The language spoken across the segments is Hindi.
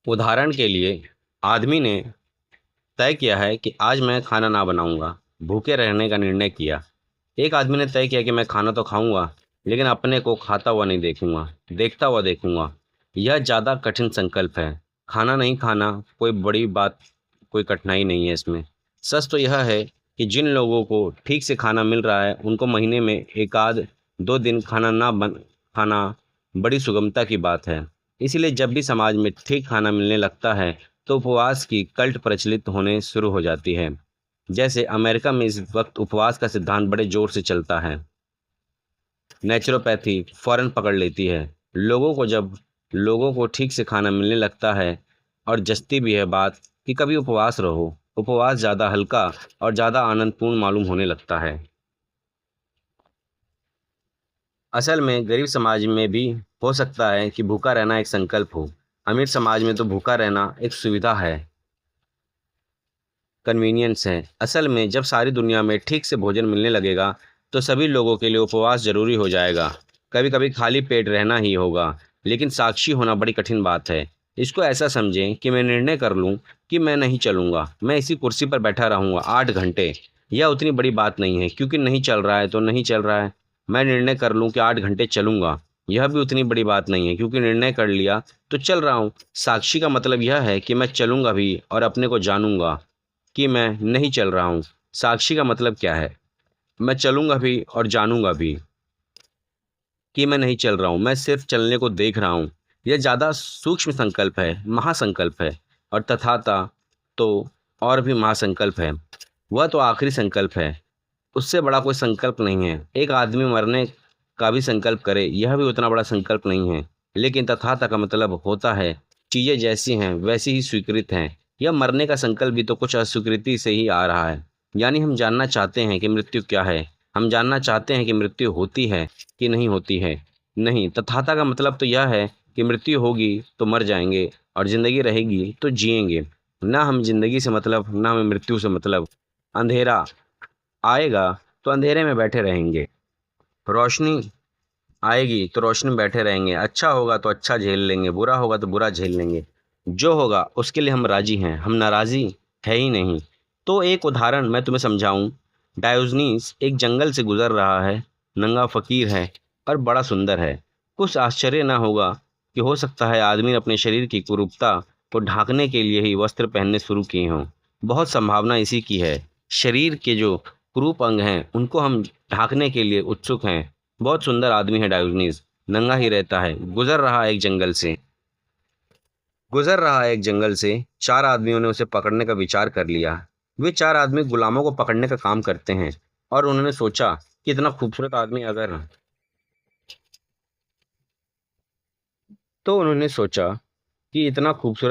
उदाहरण के लिए, आदमी ने तय किया है कि आज मैं खाना ना बनाऊंगा, भूखे रहने का निर्णय किया। एक आदमी ने तय किया कि मैं खाना तो खाऊंगा, लेकिन अपने को खाता हुआ नहीं देखूंगा, देखता हुआ देखूंगा। यह ज़्यादा कठिन संकल्प है। खाना नहीं खाना कोई बड़ी बात, कोई कठिनाई नहीं है इसमें। सच तो यह है कि जिन लोगों को ठीक से खाना मिल रहा है, उनको महीने में एक आध 2 दिन खाना ना बन खाना बड़ी सुगमता की बात है। इसलिए जब भी समाज में ठीक खाना मिलने लगता है, तो उपवास की कल्ट प्रचलित होने शुरू हो जाती है। जैसे अमेरिका में इस वक्त उपवास का सिद्धांत बड़े जोर से चलता है। नेचुरोपैथी फौरन पकड़ लेती है जब लोगों को ठीक से खाना मिलने लगता है, और जचती भी है बात कि कभी उपवास रहो। उपवास ज़्यादा हल्का और ज़्यादा आनंदपूर्ण मालूम होने लगता है। असल में गरीब समाज में भी हो सकता है कि भूखा रहना एक संकल्प हो। अमीर समाज में तो भूखा रहना एक सुविधा है, कन्वीनियंस है। असल में जब सारी दुनिया में ठीक से भोजन मिलने लगेगा, तो सभी लोगों के लिए उपवास जरूरी हो जाएगा। कभी कभी खाली पेट रहना ही होगा, लेकिन साक्षी होना बड़ी कठिन बात है। इसको ऐसा समझें कि मैं निर्णय कर लूं कि मैं नहीं चलूंगा, मैं इसी कुर्सी पर बैठा रहूंगा 8 घंटे। यह उतनी बड़ी बात नहीं है, क्योंकि नहीं चल रहा है तो नहीं चल रहा है। मैं निर्णय कर लूं कि 8 घंटे चलूंगा, यह भी उतनी बड़ी बात नहीं है, क्योंकि निर्णय कर लिया तो चल रहा हूँ। साक्षी का मतलब यह है कि मैं चलूंगा भी और अपने को जानूंगा कि मैं नहीं चल रहा हूँ। साक्षी का मतलब क्या है? मैं चलूंगा भी और जानूंगा भी कि मैं नहीं चल रहा हूँ, मैं सिर्फ चलने को देख रहा हूँ। यह ज़्यादा सूक्ष्म संकल्प है, महासंकल्प है। और तथाता तो और भी महासंकल्प है। वह तो आखिरी संकल्प है। उससे बड़ा कोई संकल्प नहीं है। एक आदमी मरने का भी संकल्प करे, यह भी उतना बड़ा संकल्प नहीं है। लेकिन तथाता का मतलब होता है चीजें जैसी हैं वैसी ही स्वीकृत हैं। यह मरने का संकल्प भी तो कुछ अस्वीकृति से ही आ रहा है। यानी हम जानना चाहते हैं कि मृत्यु क्या है। हम जानना चाहते हैं कि मृत्यु होती है कि नहीं होती है। नहीं, तथाता का मतलब तो यह है कि मृत्यु होगी तो मर जाएंगे, और जिंदगी रहेगी तो जिएंगे। ना हम जिंदगी से मतलब, ना हमें मृत्यु से मतलब। अंधेरा आएगा तो अंधेरे में बैठे रहेंगे, रोशनी आएगी तो रोशनी में बैठे रहेंगे। अच्छा होगा तो अच्छा झेल लेंगे, बुरा होगा तो बुरा झेल लेंगे। जो होगा उसके लिए हम राजी हैं, हम नाराजी है ही नहीं। तो एक उदाहरण मैं तुम्हें समझाऊं। डायोजनीस एक जंगल से गुजर रहा है, नंगा फकीर है और बड़ा सुंदर है। कुछ आश्चर्य ना होगा कि हो सकता है आदमी ने अपने शरीर की कुरूपता को ढांकने के लिए ही वस्त्र पहनने शुरू किए हों। बहुत संभावना इसी की है। शरीर के जो कुरूप अंग हैं उनको हम ढांकने के लिए उत्सुक हैं। बहुत सुंदर आदमी है डायोजनीस, नंगा ही रहता है, गुजर रहा है एक जंगल से। 4 आदमियों ने उसे पकड़ने का विचार कर लिया। वे 4 आदमी गुलामों को पकड़ने का काम करते हैं, और उन्होंने सोचा कि इतना खूबसूरत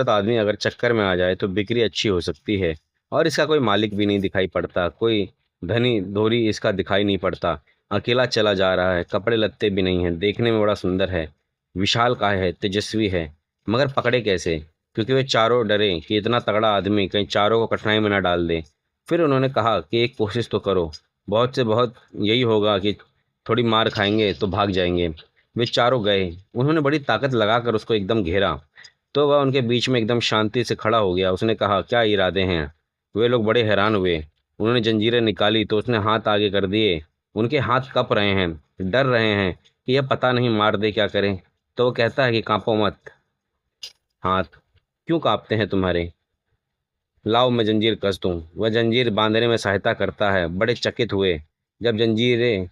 आदमी अगर चक्कर में आ जाए तो बिक्री अच्छी हो सकती है। और इसका कोई मालिक भी नहीं दिखाई पड़ता, कोई धनी धोरी इसका दिखाई नहीं पड़ता। अकेला चला जा रहा है, कपड़े लत्ते भी नहीं हैं, देखने में बड़ा सुंदर है, विशालकाय है, तेजस्वी है। मगर पकड़े कैसे? क्योंकि वे चारों डरे कि इतना तगड़ा आदमी कहीं चारों को कठिनाई में न डाल दे। फिर उन्होंने कहा कि एक कोशिश तो करो, बहुत से बहुत यही होगा कि थोड़ी मार खाएंगे तो भाग जाएंगे। वे चारों गए। उन्होंने बड़ी ताकत लगाकर उसको एकदम घेरा, तो वह उनके बीच में एकदम शांति से खड़ा हो गया। उसने कहा, क्या इरादे हैं? वे लोग बड़े हैरान हुए। उन्होंने जंजीरें निकाली तो उसने हाथ आगे कर दिए। उनके हाथ कँप रहे हैं, डर रहे हैं कि यह पता नहीं मार दे क्या करें। तो वो कहता है कि कांपो मत। हाथ क्यों कांपते हैं तुम्हारे? लाओ मैं जंजीर कस दूं। वह जंजीर बांधने में सहायता करता है। बड़े चकित हुए जब जंजीरें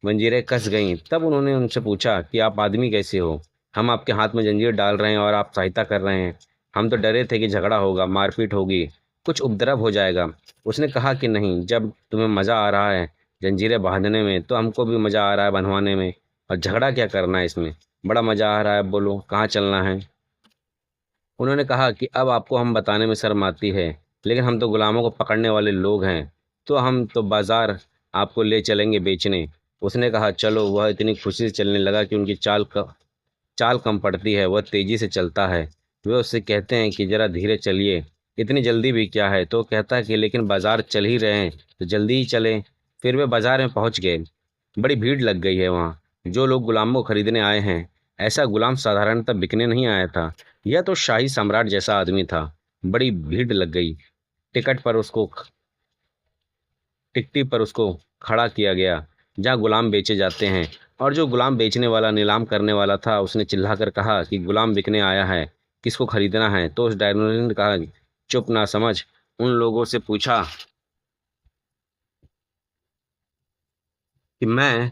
मंजीरें कस गईं। तब उन्होंने उनसे पूछा कि आप आदमी कैसे हो? हम आपके हाथ में जंजीर डाल रहे हैं और आप सहायता कर रहे हैं। हम तो डरे थे कि झगड़ा होगा, मारपीट होगी, कुछ उपद्रव हो जाएगा। उसने कहा कि नहीं, जब तुम्हें मज़ा आ रहा है जंजीरें बांधने में, तो हमको भी मज़ा आ रहा है बंधवाने में। और झगड़ा क्या करना है इसमें? बड़ा मज़ा आ रहा है, बोलो कहाँ चलना है? उन्होंने कहा कि अब आपको हम बताने में शर्म आती है, लेकिन हम तो गुलामों को पकड़ने वाले लोग हैं, तो हम तो बाजार आपको ले चलेंगे बेचने। उसने कहा चलो। वह इतनी खुशी से चलने लगा कि उनकी चाल कम पड़ती है, वह तेजी से चलता है। वे उससे कहते हैं कि जरा धीरे चलिए, इतनी जल्दी भी क्या है? तो वो कहता है कि लेकिन बाजार चल ही रहे हैं तो जल्दी ही चलें। फिर वे बाजार में पहुंच गए। बड़ी भीड़ लग गई है वहाँ। जो लोग गुलामों को खरीदने आए हैं ऐसा गुलाम साधारणतः बिकने नहीं आया था। यह तो शाही सम्राट जैसा आदमी था। बड़ी भीड़ लग गई। टिकट पर उसको टिकटी पर उसको खड़ा किया गया जहाँ गुलाम बेचे जाते हैं। और जो गुलाम बेचने वाला नीलाम करने वाला था उसने चिल्लाकर कहा कि गुलाम बिकने आया है, किसको खरीदना है। तो उस डायनोसर ने कहा, चुप ना समझ। उन लोगों से पूछा कि मैं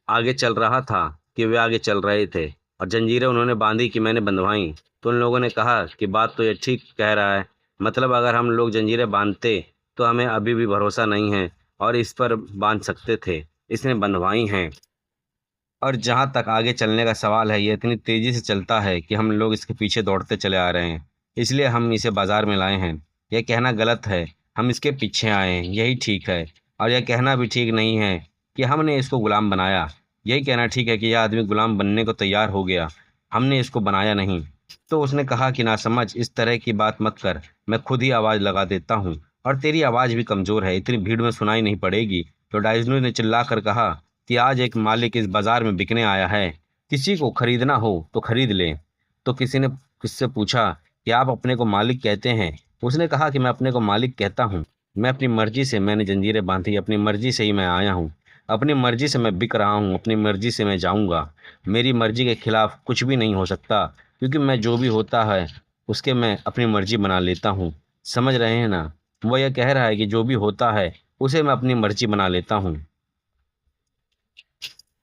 आगे चल रहा था कि वे आगे चल रहे थे, और जंजीरें उन्होंने बांधी कि मैंने बंधवाई। तो उन लोगों ने कहा कि बात तो ये ठीक कह रहा है, मतलब अगर हम लोग जंजीरें बांधते तो हमें अभी भी भरोसा नहीं है, और इस पर बांध सकते थे, इसने बंधवाई हैं। और जहाँ तक आगे चलने का सवाल है, ये इतनी तेजी से चलता है कि हम लोग इसके पीछे दौड़ते चले आ रहे हैं, इसलिए हम इसे बाजार में लाए हैं। यह कहना गलत है हम इसके पीछे आए हैं, यही ठीक है। और यह कहना भी ठीक नहीं है कि हमने इसको गुलाम बनाया। यही कहना ठीक है कि यह आदमी गुलाम बनने को तैयार हो गया, हमने इसको बनाया नहीं। तो उसने कहा कि ना समझ, इस तरह की बात मत कर, मैं खुद ही आवाज़ लगा देता हूँ। और तेरी आवाज़ भी कमज़ोर है, इतनी भीड़ में सुनाई नहीं पड़ेगी। तो डायजनू ने चिल्ला कर कहा कि आज एक मालिक इस बाजार में बिकने आया है, किसी को खरीदना हो तो खरीद ले। तो किसी ने किससे पूछा कि आप अपने को मालिक कहते हैं। उसने कहा कि मैं अपने को मालिक कहता हूँ। मैं अपनी मर्जी से मैंने जंजीरें बांधी, अपनी मर्जी से ही मैं आया हूँ। अपनी मर्जी से मैं बिक रहा हूँ, अपनी मर्जी से मैं जाऊँगा। मेरी मर्जी के खिलाफ कुछ भी नहीं हो सकता, क्योंकि मैं जो भी होता है उसके मैं अपनी मर्जी बना लेता हूँ। समझ रहे हैं ना? वह यह कह रहा है कि जो भी होता है उसे मैं अपनी मर्जी बना लेता हूँ।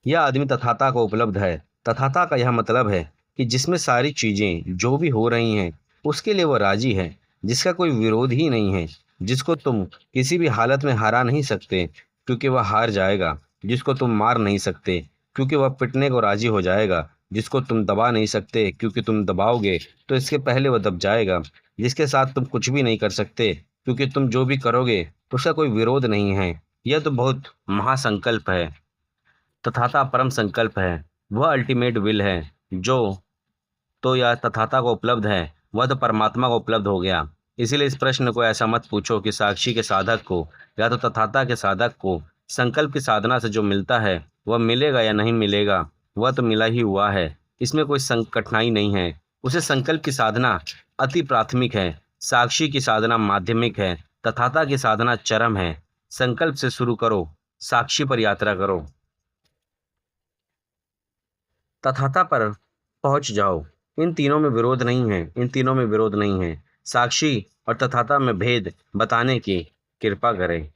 यह आदमी तथाता को उपलब्ध है। तथाता का यह मतलब है कि जिसमें सारी चीजें जो भी हो रही हैं उसके लिए वह राजी है, जिसका कोई विरोध ही नहीं है, जिसको तुम किसी भी हालत में हरा नहीं सकते क्योंकि वह हार जाएगा, जिसको तुम मार नहीं सकते क्योंकि वह पिटने को राजी हो जाएगा, जिसको तुम दबा नहीं सकते क्योंकि तुम दबाओगे तो इसके पहले वह दब जाएगा, जिसके साथ तुम कुछ भी नहीं कर सकते क्योंकि तुम जो भी करोगे उसका कोई विरोध नहीं है। यह तो बहुत महासंकल्प है। तथाता परम संकल्प है, वह अल्टीमेट विल है। जो तो यह तथाता को उपलब्ध है, वह तो परमात्मा को उपलब्ध हो गया। इसीलिए इस प्रश्न को ऐसा मत पूछो कि साक्षी के साधक को या तो तथाता के साधक को संकल्प की साधना से जो मिलता है वह मिलेगा या नहीं मिलेगा, वह तो मिला ही हुआ है। इसमें कोई कठिनाई नहीं है। उसे संकल्प की साधना अति प्राथमिक है, साक्षी की साधना माध्यमिक है, तथाता की साधना चरम है। संकल्प से शुरू करो, साक्षी पर यात्रा करो, तथाता पर पहुंच जाओ। इन तीनों में विरोध नहीं है, इन तीनों में विरोध नहीं है। साक्षी और तथाता में भेद बताने की कृपा करें।